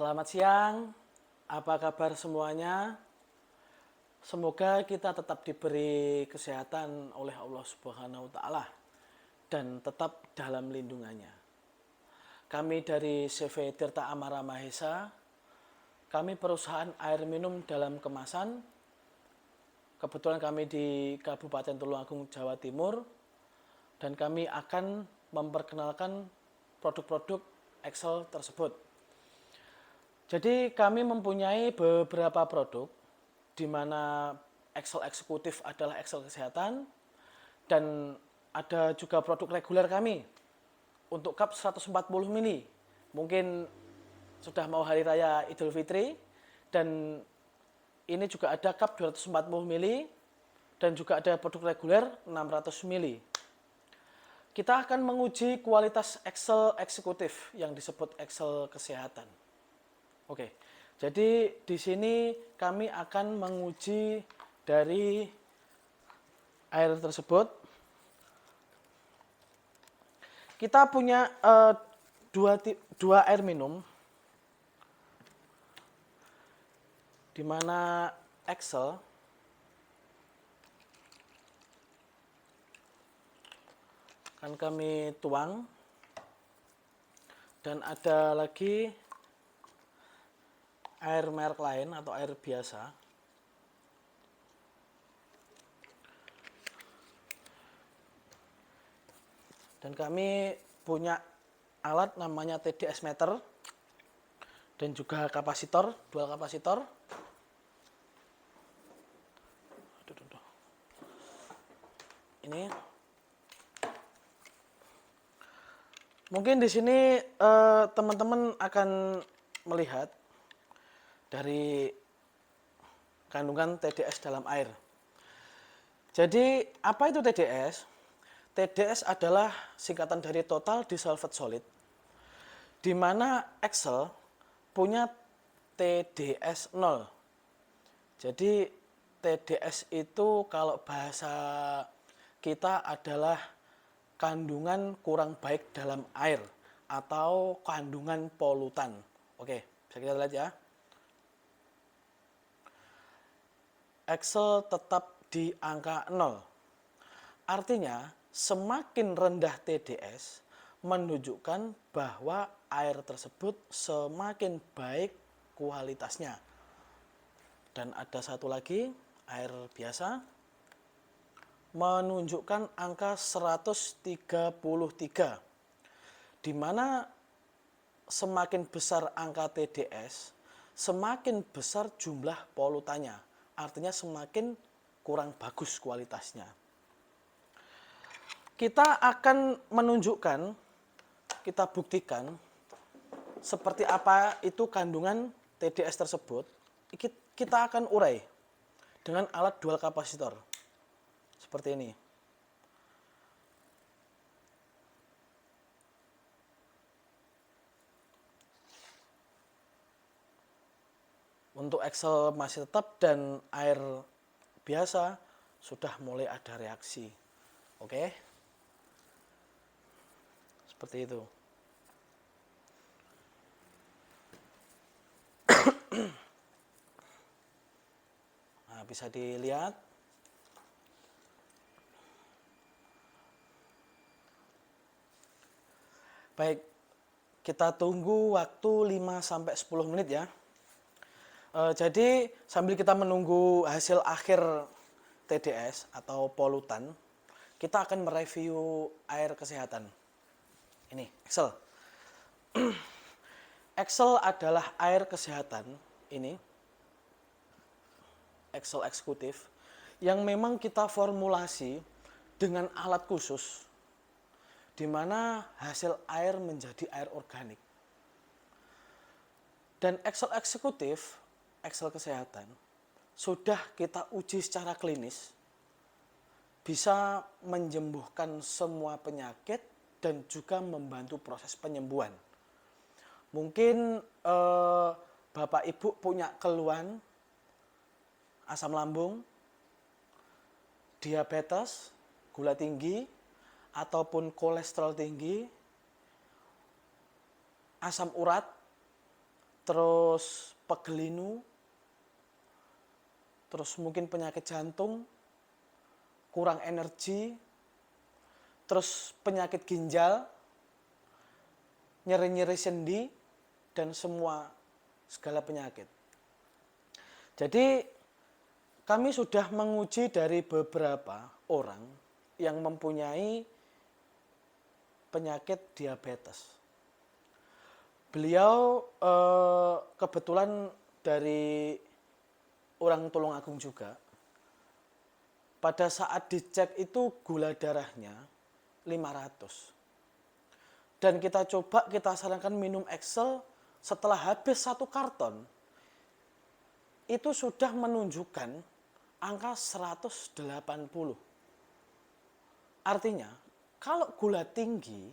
Selamat siang, apa kabar semuanya? Semoga kita tetap diberi kesehatan oleh Allah Subhanahu wa Ta'ala dan tetap dalam lindungannya. Kami dari CV Tirta Amara Mahesa, kami perusahaan air minum dalam kemasan. Kebetulan kami di Kabupaten Tulungagung, Jawa Timur, dan kami akan memperkenalkan produk-produk Excel tersebut. Jadi kami mempunyai beberapa produk, di mana Excel eksekutif adalah Excel kesehatan, dan ada juga produk reguler kami untuk cup 140 mili. Mungkin sudah mau hari raya Idul Fitri, dan ini juga ada cup 240 mili, dan juga ada produk reguler 600 mili. Kita akan menguji kualitas Excel eksekutif yang disebut Excel kesehatan. Oke, jadi di sini kami akan menguji dari air tersebut. Kita punya dua air minum, di mana Excel akan kami tuang, dan ada lagi air merek lain atau air biasa. Dan kami punya alat namanya TDS meter dan juga kapasitor, dual kapasitor. Ini mungkin di sini teman-teman akan melihat dari kandungan TDS dalam air. Jadi apa itu TDS? TDS adalah singkatan dari Total Dissolved Solid, di mana Excel punya TDS 0. Jadi TDS itu kalau bahasa kita adalah kandungan kurang baik dalam air atau kandungan polutan. Oke, bisa kita lihat ya. Excel tetap di angka 0. Artinya semakin rendah TDS menunjukkan bahwa air tersebut semakin baik kualitasnya. Dan ada satu lagi, air biasa, menunjukkan angka 133, di mana semakin besar angka TDS, semakin besar jumlah polutannya. Artinya semakin kurang bagus kualitasnya. Kita akan menunjukkan, kita buktikan seperti apa itu kandungan TDS tersebut. Kita akan urai dengan alat dual kapasitor seperti ini. Untuk Excel masih tetap, dan air biasa sudah mulai ada reaksi. Oke, seperti itu. Nah, bisa dilihat. Baik, kita tunggu waktu 5-10 menit ya. Jadi sambil kita menunggu hasil akhir TDS atau polutan, kita akan mereview air kesehatan. Ini Excel. Excel adalah air kesehatan, ini Excel eksekutif, yang memang kita formulasi dengan alat khusus, di mana hasil air menjadi air organik. Dan Excel eksekutif, Excel kesehatan, sudah kita uji secara klinis, bisa menyembuhkan semua penyakit dan juga membantu proses penyembuhan. Mungkin Bapak Ibu punya keluhan asam lambung, diabetes, gula tinggi, ataupun kolesterol tinggi, asam urat, terus pegel linu, terus mungkin penyakit jantung, kurang energi, terus penyakit ginjal, nyeri-nyeri sendi, dan segala penyakit. Jadi kami sudah menguji dari beberapa orang yang mempunyai penyakit diabetes. Beliau kebetulan dari orang Tulungagung juga. Pada saat dicek itu gula darahnya 500. Dan kita sarankan minum Excel setelah habis 1 karton, itu sudah menunjukkan angka 180. Artinya, kalau gula tinggi,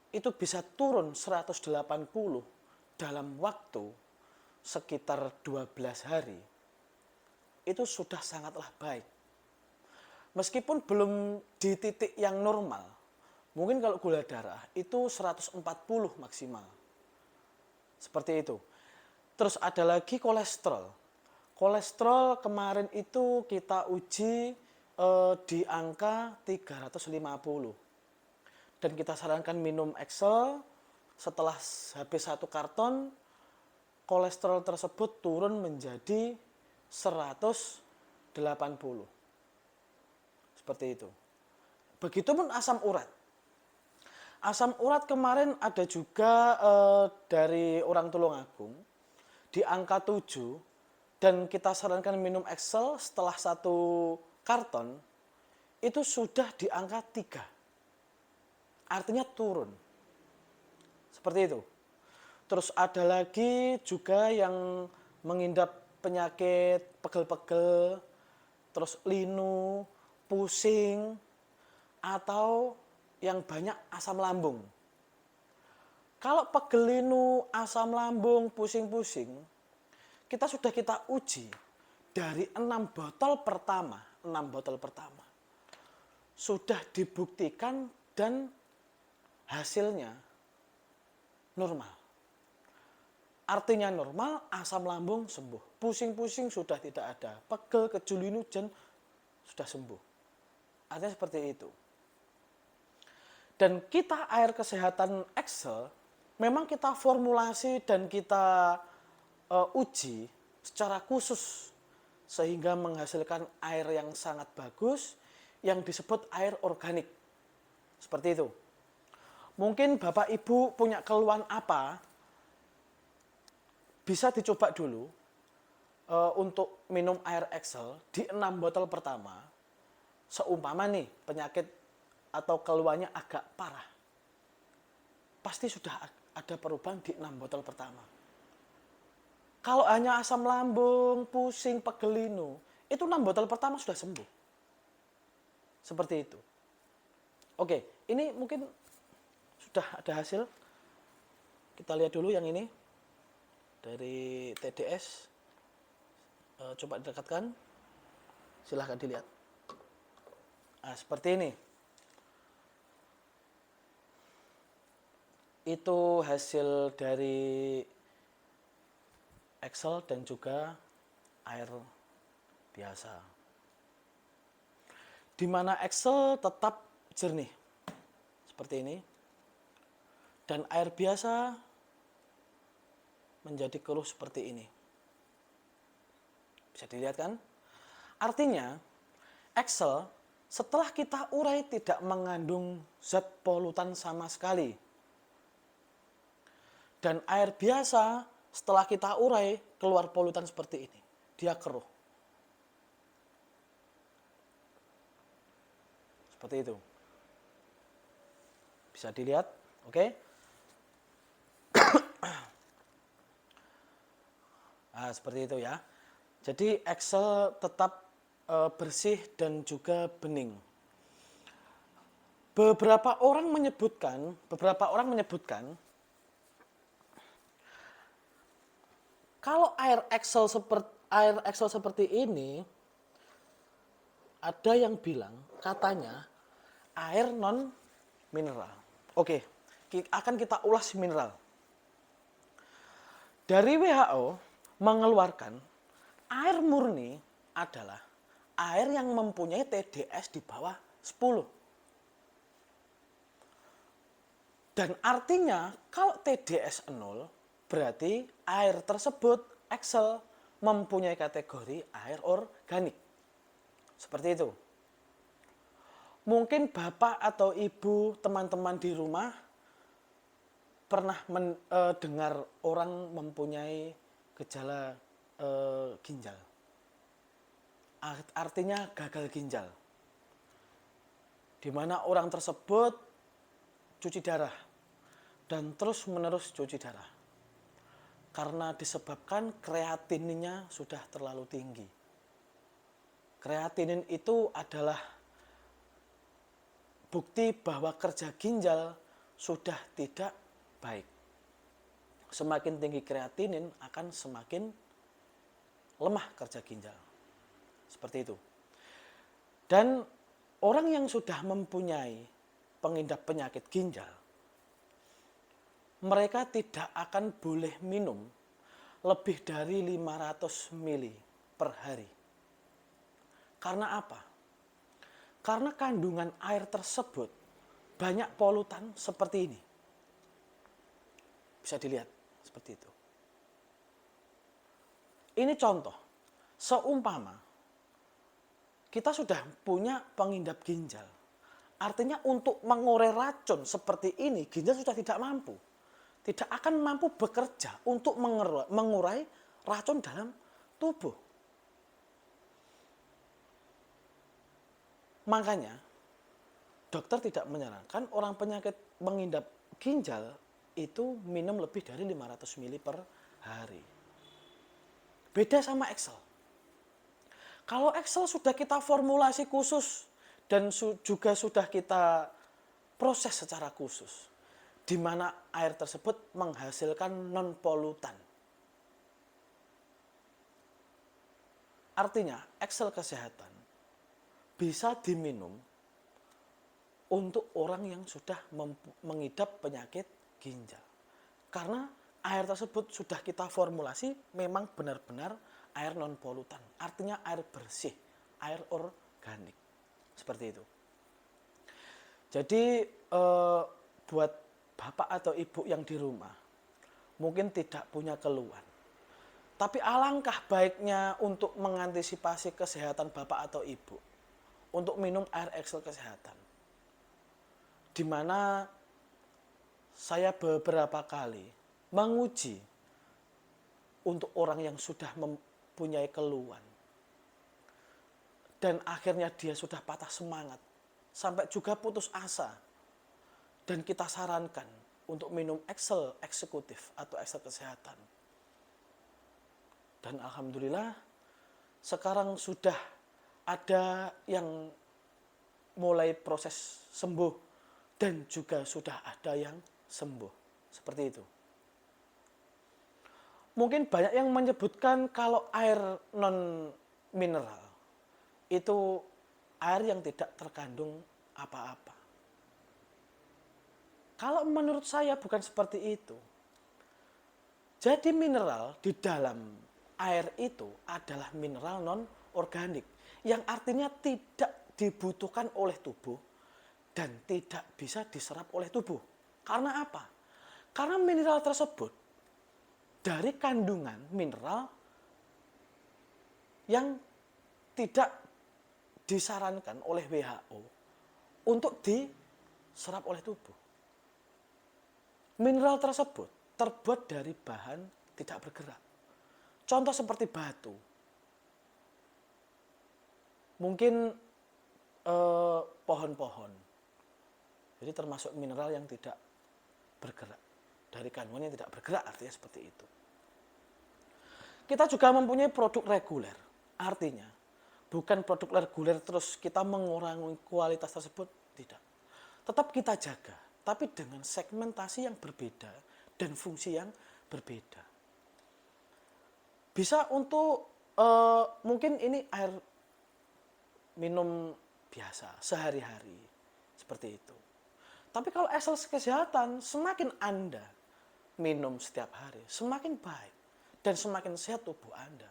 itu bisa turun 180 dalam waktu sekitar 12 hari. Itu sudah sangatlah baik. Meskipun belum di titik yang normal, mungkin kalau gula darah itu 140 maksimal. Seperti itu. Terus ada lagi kolesterol. Kolesterol kemarin itu kita uji di angka 350. Dan kita sarankan minum Excel setelah habis 1 karton, kolesterol tersebut turun menjadi 180. Seperti itu. Begitupun asam urat. Asam urat kemarin ada juga dari orang Tulungagung di angka 7, dan kita sarankan minum Excel setelah 1 karton itu sudah di angka 3. Artinya turun. Seperti itu. Terus ada lagi juga yang mengidap penyakit pegel-pegel, terus linu, pusing, atau yang banyak asam lambung. Kalau pegel linu, asam lambung, pusing-pusing, kita uji dari 6 botol pertama. Sudah dibuktikan dan hasilnya normal. Artinya normal, asam lambung sembuh. Pusing-pusing sudah tidak ada. Pegel, kejul linu, sudah sembuh. Artinya seperti itu. Dan kita air kesehatan Excel, memang kita formulasi dan kita uji secara khusus sehingga menghasilkan air yang sangat bagus yang disebut air organik. Seperti itu. Mungkin Bapak Ibu punya keluhan apa, bisa dicoba dulu untuk minum air Excel di 6 botol pertama. Seumpama nih penyakit atau keluhannya agak parah, pasti sudah ada perubahan di 6 botol pertama. Kalau hanya asam lambung, pusing, pegel linu, itu 6 botol pertama sudah sembuh. Seperti itu. Oke, ini mungkin sudah ada hasil. Kita lihat dulu yang ini dari TDS. Coba didekatkan. Silahkan dilihat. Nah, seperti ini. Itu hasil dari Excel dan juga air biasa. Di mana Excel tetap jernih. Seperti ini. Dan air biasa menjadi keruh seperti ini. Bisa dilihat kan? Artinya, Excel setelah kita urai tidak mengandung zat polutan sama sekali. Dan air biasa setelah kita urai keluar polutan seperti ini. Dia keruh. Seperti itu. Bisa dilihat, oke? Nah, seperti itu ya. Jadi Excel tetap bersih dan juga bening. Beberapa orang menyebutkan kalau air Excel seperti ini, ada yang bilang katanya air non mineral. Oke, akan kita ulas mineral. Dari WHO mengeluarkan air murni adalah air yang mempunyai TDS di bawah 10. Dan artinya kalau TDS 0 berarti air tersebut Excel mempunyai kategori air organik. Seperti itu. Mungkin bapak atau ibu, teman-teman di rumah pernah dengar orang mempunyai gejala ginjal. Artinya gagal ginjal. Di mana orang tersebut cuci darah dan terus-menerus cuci darah. Karena disebabkan kreatininnya sudah terlalu tinggi. Kreatinin itu adalah bukti bahwa kerja ginjal sudah tidak baik. Semakin tinggi kreatinin akan semakin lemah kerja ginjal. Seperti itu. Dan orang yang sudah mempunyai pengidap penyakit ginjal, mereka tidak akan boleh minum lebih dari 500 ml per hari. Karena apa? Karena kandungan air tersebut banyak polutan seperti ini. Bisa dilihat seperti itu. Ini contoh. Seumpama kita sudah punya pengidap ginjal. Artinya untuk mengurai racun seperti ini, ginjal sudah tidak mampu. Tidak akan mampu bekerja untuk mengurai racun dalam tubuh. Makanya, dokter tidak menyarankan orang penyakit mengidap ginjal itu minum lebih dari 500 ml per hari. Beda sama Excel. Kalau Excel sudah kita formulasi khusus dan juga sudah kita proses secara khusus, di mana air tersebut menghasilkan non-polutan. Artinya, Excel kesehatan bisa diminum untuk orang yang sudah mengidap penyakit ginjal. Karena air tersebut sudah kita formulasi memang benar-benar air non-polutan. Artinya air bersih, air organik. Seperti itu. Jadi buat bapak atau ibu yang di rumah mungkin tidak punya keluhan. Tapi alangkah baiknya untuk mengantisipasi kesehatan bapak atau ibu untuk minum air Excel kesehatan. Di mana saya beberapa kali menguji untuk orang yang sudah mempunyai keluhan. Dan akhirnya dia sudah patah semangat, sampai juga putus asa. Dan kita sarankan untuk minum Excel eksekutif atau Excel kesehatan. Dan alhamdulillah sekarang sudah ada yang mulai proses sembuh dan juga sudah ada yang sembuh. Seperti itu. Mungkin banyak yang menyebutkan kalau air non mineral itu air yang tidak terkandung apa-apa. Kalau menurut saya bukan seperti itu. Jadi mineral di dalam air itu adalah mineral non-organik. Yang artinya tidak dibutuhkan oleh tubuh dan tidak bisa diserap oleh tubuh. Karena apa? Karena mineral tersebut dari kandungan mineral yang tidak disarankan oleh WHO untuk diserap oleh tubuh. Mineral tersebut terbuat dari bahan tidak bergerak. Contoh seperti batu. Mungkin pohon-pohon. Jadi termasuk mineral yang tidak bergerak. Dari kandungan yang tidak bergerak artinya seperti itu. Kita juga mempunyai produk reguler. Artinya bukan produk reguler terus kita mengurangi kualitas tersebut. Tidak. Tetap kita jaga. Tapi dengan segmentasi yang berbeda dan fungsi yang berbeda. Bisa untuk mungkin ini air minum biasa sehari-hari. Seperti itu. Tapi kalau Excel kesehatan, semakin Anda minum setiap hari, semakin baik dan semakin sehat tubuh Anda.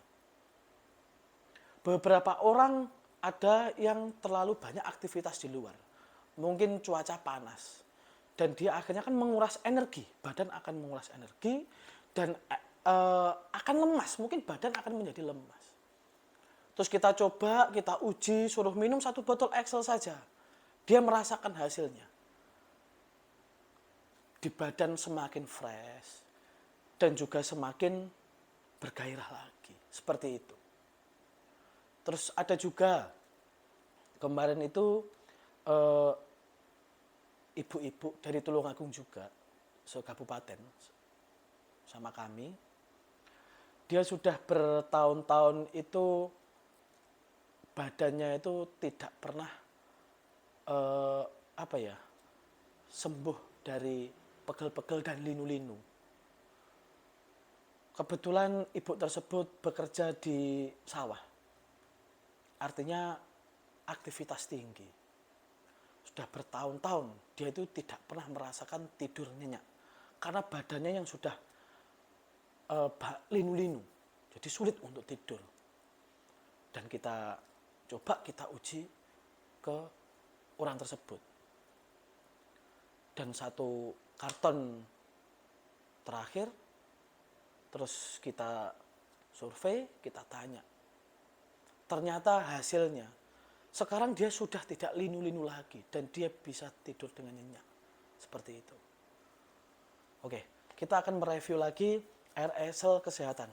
Beberapa orang ada yang terlalu banyak aktivitas di luar. Mungkin cuaca panas. Dan dia akhirnya kan menguras energi. Badan akan menguras energi dan akan lemas. Mungkin badan akan menjadi lemas. Terus kita coba, kita uji, suruh minum 1 botol Excel saja. Dia merasakan hasilnya. Di badan semakin fresh. Dan juga semakin bergairah lagi. Seperti itu. Terus ada juga kemarin itu ibu-ibu dari Tulungagung juga, se-kabupaten sama kami. Dia sudah bertahun-tahun itu badannya itu tidak pernah sembuh dari pegel-pegel dan linu-linu. Kebetulan ibu tersebut bekerja di sawah. Artinya aktivitas tinggi. Sudah bertahun-tahun dia itu tidak pernah merasakan tidur nyenyak. Karena badannya yang sudah linu-linu. Jadi sulit untuk tidur. Dan kita coba kita uji ke orang tersebut. Dan 1 karton terakhir, terus kita survei, kita tanya. Ternyata hasilnya, sekarang dia sudah tidak linu-linu lagi dan dia bisa tidur dengan nyenyak. Seperti itu. Oke, kita akan mereview lagi Air Excel Kesehatan.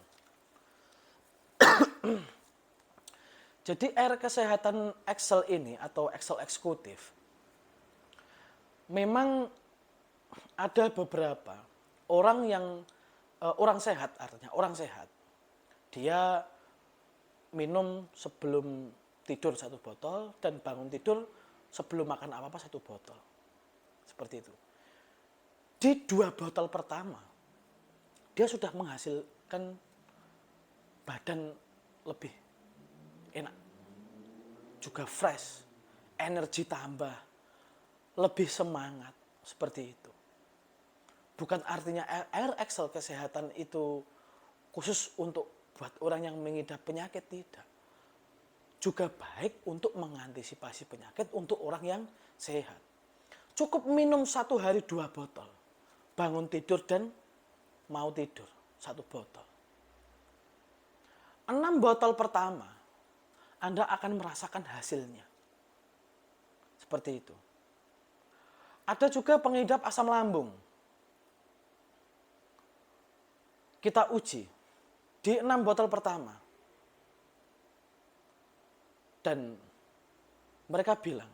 Jadi Air Kesehatan Excel ini atau Excel Eksekutif, memang ada beberapa orang yang, orang sehat artinya, orang sehat. Dia minum sebelum tidur 1 botol dan bangun tidur sebelum makan apa-apa 1 botol. Seperti itu. Di 2 botol pertama, dia sudah menghasilkan badan lebih enak. Juga fresh, energi tambah, lebih semangat, seperti itu. Bukan artinya Air Excel Kesehatan itu khusus untuk buat orang yang mengidap penyakit, tidak. Juga baik untuk mengantisipasi penyakit untuk orang yang sehat. Cukup minum 1 hari 2 botol. Bangun tidur dan mau tidur 1 botol. 6 botol pertama, Anda akan merasakan hasilnya. Seperti itu. Ada juga pengidap asam lambung. Kita uji di 6 botol pertama. Dan mereka bilang,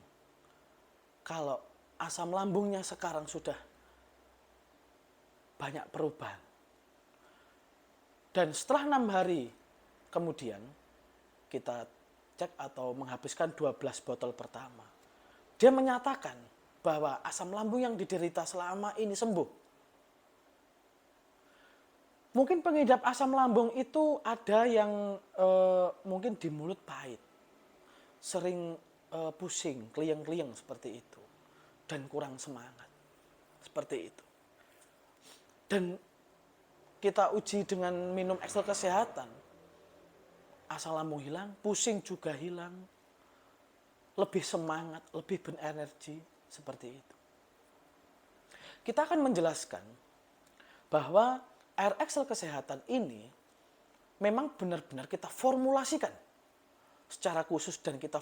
kalau asam lambungnya sekarang sudah banyak perubahan. Dan setelah 6 hari kemudian, kita cek atau menghabiskan 12 botol pertama. Dia menyatakan bahwa asam lambung yang diderita selama ini sembuh. Mungkin pengidap asam lambung itu ada yang mungkin di mulut pahit, sering pusing, klieng-klieng seperti itu, dan kurang semangat, seperti itu. Dan kita uji dengan minum Excel Kesehatan, asam lambung hilang, pusing juga hilang, lebih semangat, lebih berenergi, seperti itu. Kita akan menjelaskan bahwa Air Excel Kesehatan ini memang benar-benar kita formulasikan secara khusus dan kita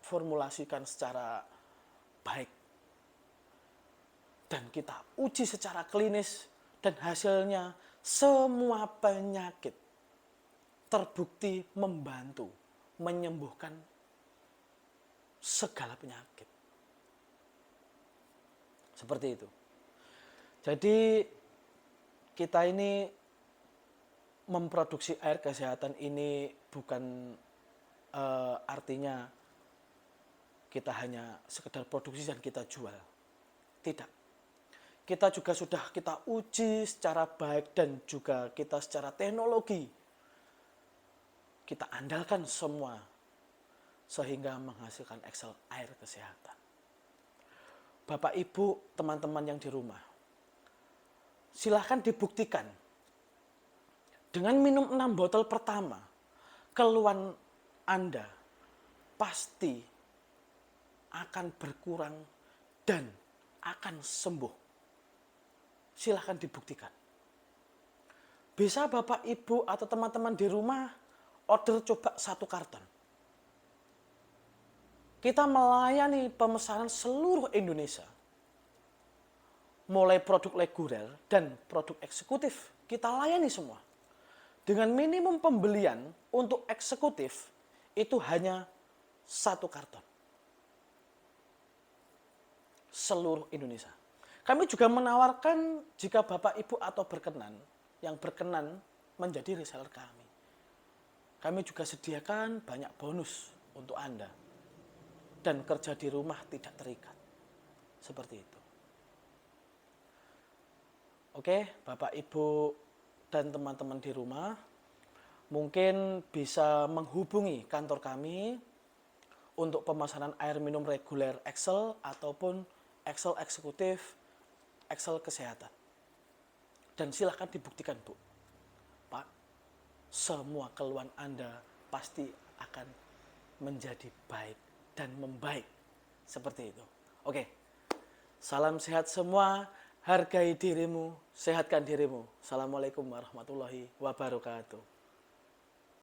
formulasikan secara baik. Dan kita uji secara klinis dan hasilnya semua penyakit terbukti membantu menyembuhkan segala penyakit. Seperti itu. Jadi kita ini memproduksi Air Kesehatan ini bukan artinya kita hanya sekedar produksi dan kita jual. Tidak. Kita juga sudah kita uji secara baik dan juga kita secara teknologi. Kita andalkan semua sehingga menghasilkan Excel Air Kesehatan. Bapak, Ibu, teman-teman yang di rumah, silahkan dibuktikan. Dengan minum 6 botol pertama, keluhan Anda pasti akan berkurang dan akan sembuh. Silahkan dibuktikan. Bisa Bapak, Ibu, atau teman-teman di rumah order coba 1 karton. Kita melayani pemesanan seluruh Indonesia. Mulai produk reguler dan produk eksekutif, kita layani semua. Dengan minimum pembelian untuk eksekutif, itu hanya 1 karton. Seluruh Indonesia. Kami juga menawarkan jika Bapak, Ibu, atau yang berkenan menjadi reseller kami. Kami juga sediakan banyak bonus untuk Anda. Dan kerja di rumah tidak terikat. Seperti itu. Oke, Bapak, Ibu, dan teman-teman di rumah, mungkin bisa menghubungi kantor kami untuk pemesanan air minum reguler Excel ataupun Excel eksekutif, Excel kesehatan. Dan silakan dibuktikan, Bu. Pak, semua keluhan Anda pasti akan menjadi baik dan membaik. Seperti itu. Oke. Salam sehat semua. Hargai dirimu, sehatkan dirimu. Assalamualaikum warahmatullahi wabarakatuh.